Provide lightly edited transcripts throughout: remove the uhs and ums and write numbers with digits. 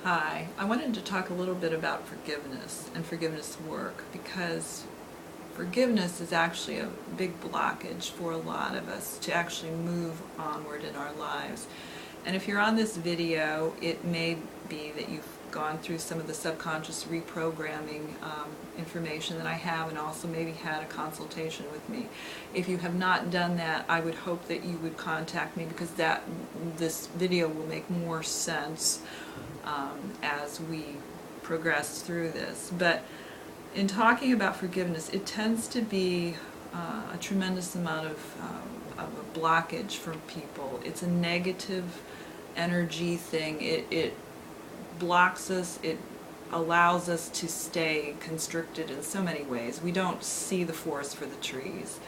Hi, I wanted to talk a little bit about forgiveness and forgiveness work, because forgiveness is actually a big blockage for a lot of us to actually move onward in our lives. And if you're on this video, it may be that you've gone through some of the subconscious reprogramming information that I have, and also maybe had a consultation with me. If you have not done that, I would hope that you would contact me, because this video will make more sense as we progress through this. But in talking about forgiveness, it tends to be a tremendous amount of a blockage for people. It's a negative energy thing. It blocks us. It allows us to stay constricted in so many ways. We don't see the forest for the trees.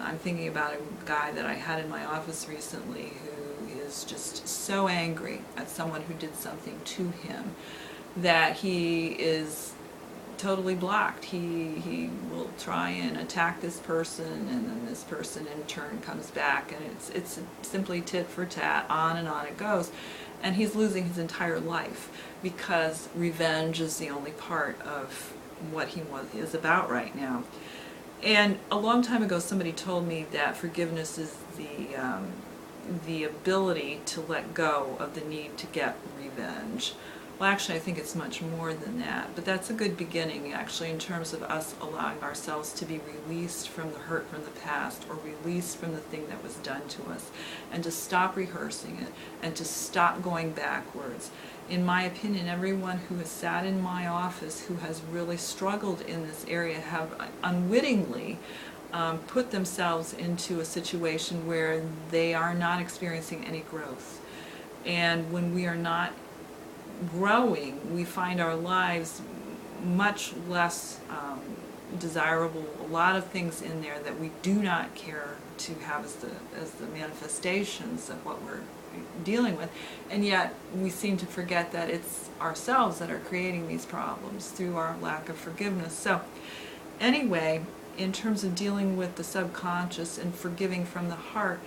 I'm thinking about a guy that I had in my office recently who is just so angry at someone who did something to him that he is totally blocked. He will try and attack this person, and then this person in turn comes back, and it's simply tit for tat, on it goes. And he's losing his entire life because revenge is the only part of what he is about right now. And a long time ago, somebody told me that forgiveness is the ability to let go of the need to get revenge. Well, actually, I think it's much more than that, but that's a good beginning, actually, in terms of us allowing ourselves to be released from the hurt from the past, or released from the thing that was done to us, and to stop rehearsing it, and to stop going backwards. In my opinion, everyone who has sat in my office who has really struggled in this area have unwittingly put themselves into a situation where they are not experiencing any growth. And when we are not growing, we find our lives much less desirable. A lot of things in there that we do not care to have as the manifestations of what we're dealing with, and yet we seem to forget that it's ourselves that are creating these problems through our lack of forgiveness. So anyway, in terms of dealing with the subconscious and forgiving from the heart,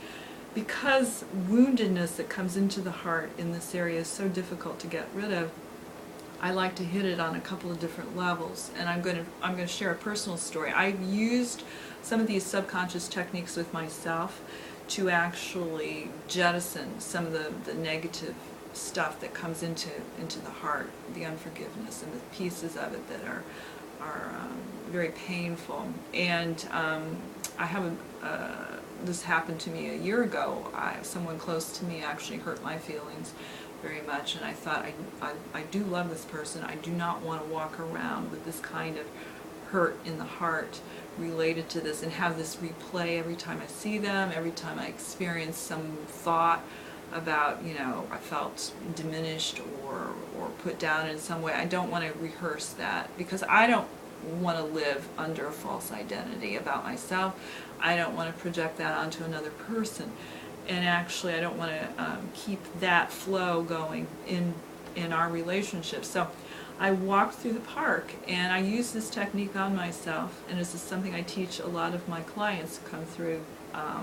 because woundedness that comes into the heart in this area is so difficult to get rid of, I like to hit it on a couple of different levels. And I'm going to share a personal story. I've used some of these subconscious techniques with myself to actually jettison some of the negative stuff that comes into the heart, the unforgiveness and the pieces of it that are very painful. And I have this happened to me a year ago. Someone close to me actually hurt my feelings very much, and I thought, I do love this person. I do not want to walk around with this kind of hurt in the heart related to this, and have this replay every time I see them, every time I experience some thought about, I felt diminished or put down in some way. I don't want to rehearse that, because I don't want to live under a false identity about myself. I don't want to project that onto another person, and actually I don't want to keep that flow going in our relationship. So I walked through the park, and I use this technique on myself, and this is something I teach a lot of my clients to come through,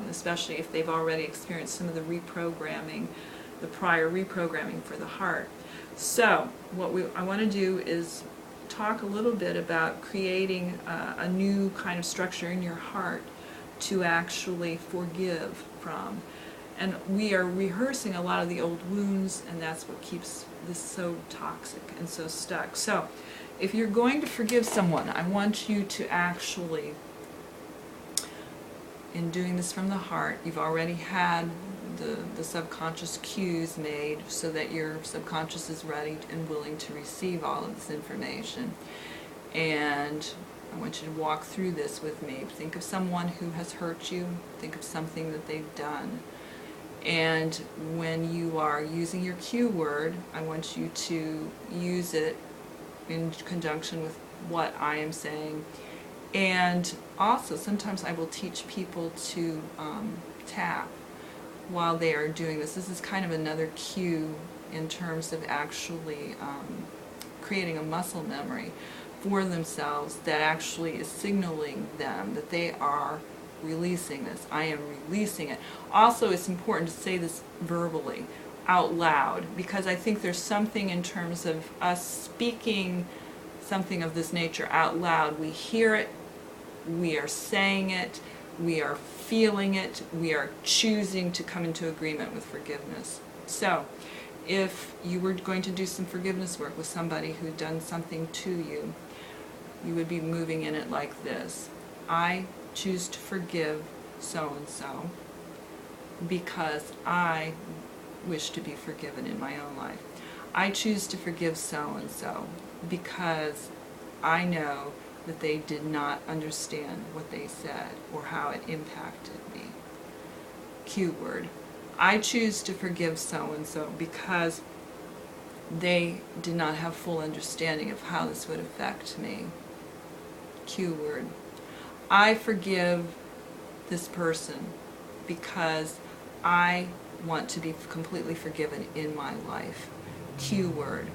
especially if they've already experienced some of the reprogramming, the prior reprogramming for the heart. So what I want to do is talk a little bit about creating a new kind of structure in your heart to actually forgive from. And we are rehearsing a lot of the old wounds, and that's what keeps this so toxic and so stuck. So if you're going to forgive someone, I want you to actually, in doing this from the heart, you've already had the subconscious cues made so that your subconscious is ready and willing to receive all of this information. And I want you to walk through this with me. Think of someone who has hurt you. Think of something that they've done. And when you are using your cue word, I want you to use it in conjunction with what I am saying. And also, sometimes I will teach people to tap while they are doing this. This is kind of another cue in terms of actually creating a muscle memory for themselves that actually is signaling them that they are releasing this. I am releasing it. Also, it's important to say this verbally. out loud, because I think there's something in terms of us speaking something of this nature out loud. We hear it, we are saying it, we are feeling it, we are choosing to come into agreement with forgiveness. So, if you were going to do some forgiveness work with somebody who'd done something to you, you would be moving in it like this. I choose to forgive so-and-so because I wish to be forgiven in my own life. I choose to forgive so-and-so because I know that they did not understand what they said or how it impacted me. Q word. I choose to forgive so-and-so because they did not have full understanding of how this would affect me. Q word. I forgive this person because I want to be completely forgiven in my life. Q word.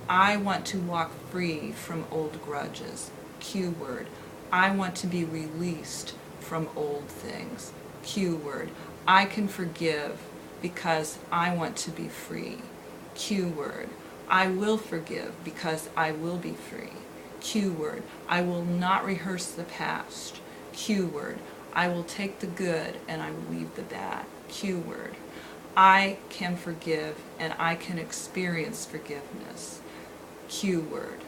I want to walk free from old grudges. Q word. I want to be released from old things. Q word. I can forgive because I want to be free. Q word. I will forgive because I will be free. Q word. I will not rehearse the past. Q word. I will take the good and I will leave the bad. Q word. I can forgive and I can experience forgiveness. Q word.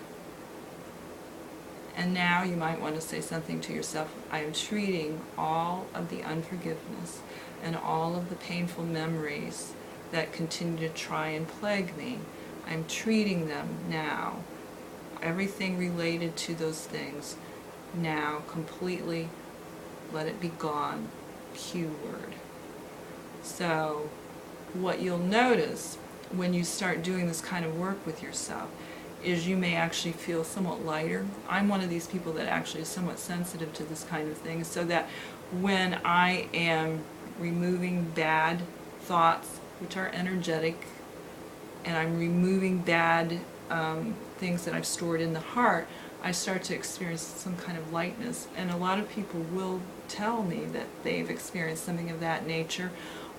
And now you might want to say something to yourself. I am treating all of the unforgiveness and all of the painful memories that continue to try and plague me. I'm treating them now, everything related to those things, now completely let it be gone. Q word. So what you'll notice when you start doing this kind of work with yourself is you may actually feel somewhat lighter. I'm one of these people that actually is somewhat sensitive to this kind of thing, so that when I am removing bad thoughts, which are energetic, and I'm removing bad things that I've stored in the heart, I start to experience some kind of lightness. And a lot of people will tell me that they've experienced something of that nature,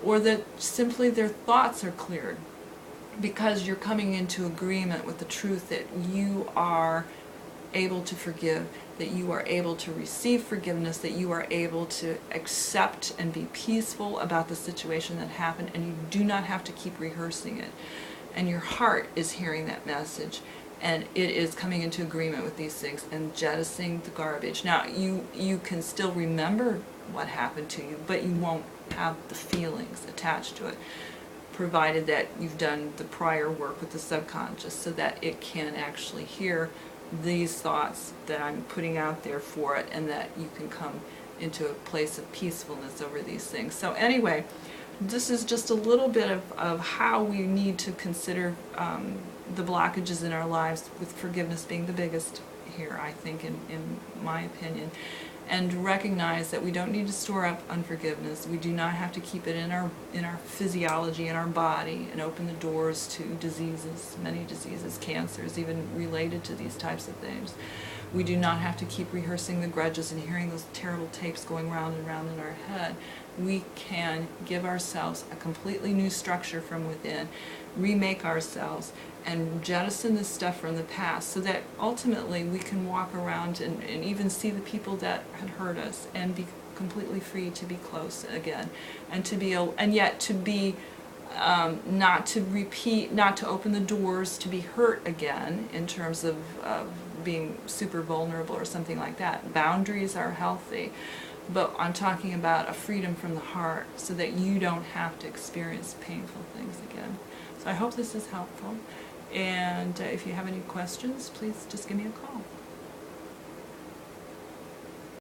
or that simply their thoughts are cleared, because you're coming into agreement with the truth that you are able to forgive, that you are able to receive forgiveness, that you are able to accept and be peaceful about the situation that happened, and you do not have to keep rehearsing it. And your heart is hearing that message, and it is coming into agreement with these things and jettisoning the garbage. Now, you can still remember what happened to you, but you won't have the feelings attached to it, provided that you've done the prior work with the subconscious so that it can actually hear these thoughts that I'm putting out there for it, and that you can come into a place of peacefulness over these things. So anyway, this is just a little bit of how we need to consider the blockages in our lives, with forgiveness being the biggest here, I think, in my opinion. And recognize that we don't need to store up unforgiveness. We do not have to keep it in our physiology, in our body, and open the doors to diseases, many diseases, cancers, even related to these types of things. We do not have to keep rehearsing the grudges and hearing those terrible tapes going round and round in our head. We can give ourselves a completely new structure from within, remake ourselves, and jettison this stuff from the past, so that ultimately we can walk around and even see the people that had hurt us and be completely free to be close again, and to be and yet to be not to repeat, not to open the doors to be hurt again in terms of being super vulnerable or something like that. Boundaries are healthy, but I'm talking about a freedom from the heart, so that you don't have to experience painful things again. So I hope this is helpful. And if you have any questions, please just give me a call.